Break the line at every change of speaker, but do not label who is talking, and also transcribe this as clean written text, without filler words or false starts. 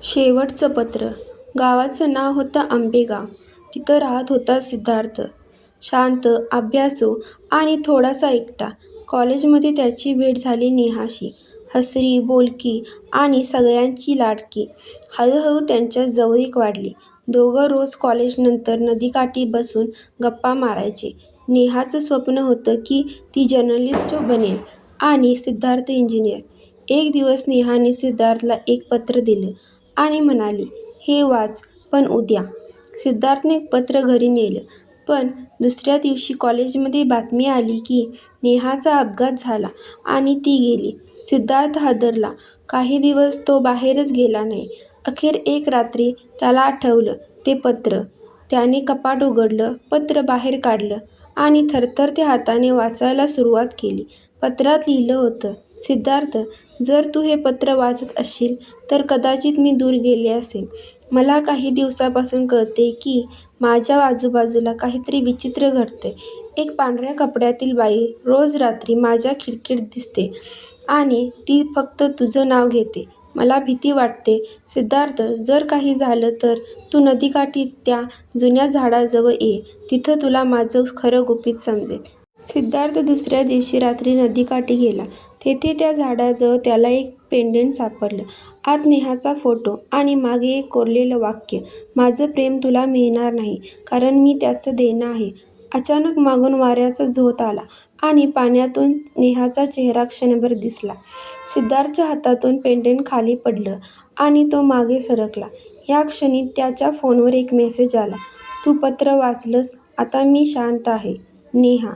शेवटचं पत्र. गावाचं नाव होतं आंबेगाव. तिथं राहत होता सिद्धार्थ. शांत, अभ्यासू आणि थोडासा एकटा. कॉलेजमध्ये त्याची भेट झाली नेहाशी. हसरी, बोलकी आणि सगळ्यांची लाडकी. हळूहळू त्यांच्यात जवळीक वाढली. दोघं रोज कॉलेजनंतर नदीकाठी बसून गप्पा मारायचे. नेहाचं स्वप्न होतं की ती जर्नलिस्ट बनेल आणि सिद्धार्थ इंजिनियर. एक दिवस नेहाने सिद्धार्थला एक पत्र दिलं आणि म्हणाली, "हे वाच, पण उद्या." सिद्धार्थने पत्र घरी नेलं. पण दुसऱ्या दिवशी कॉलेजमध्ये बातमी आली की नेहाचा अपघात झाला आणि ती गेली. सिद्धार्थ हादरला. काही दिवस तो बाहेरच गेला नाही. अखेर एक रात्री त्याला आठवलं ते पत्र. त्याने कपाट उघडलं, पत्र बाहेर काढलं आणि थरथरत्या हाताने वाचायला सुरुवात केली. पत्रात लिहिलं होतं, "सिद्धार्थ, जर तू हे पत्र वाचत असशील तर कदाचित मी दूर गेले असेल. मला काही दिवसांपासून कळतेय की माझ्या आजूबाजूला काहीतरी विचित्र घडतंय. एक पांढऱ्या कपड्यातील बाई रोज रात्री माझ्या खिडकीत दिसते आणि ती फक्त तुझं नाव घेते. मला भीती वाटते. सिद्धार्थ, जर काही झालं तर तू नदीकाठी त्या जुन्या झाडाजवळ ये. तिथं तुला माझं खरं गुपित समजेल." सिद्धार्थ दुसऱ्या दिवशी रात्री नदीकाठी गेला. तेथे त्या झाडाजवळ त्याला एक पेंडंट सापडलं. आत नेहाचा फोटो आणि मागे एक कोरलेलं वाक्य, "माझं प्रेम तुला मिळणार नाही, कारण मी त्याचं देणं आहे." अचानक मागून वाऱ्याचा झोत आला आणि पाण्यातून नेहाचा चेहरा क्षणभर दिसला. सिद्धार्थच्या हातातून पेंडंट खाली पडलं आणि तो मागे सरकला. या क्षणी त्याच्या फोनवर एक मेसेज आला, "तू पत्र वाचलंस? आता मी शांत आहे. नेहा."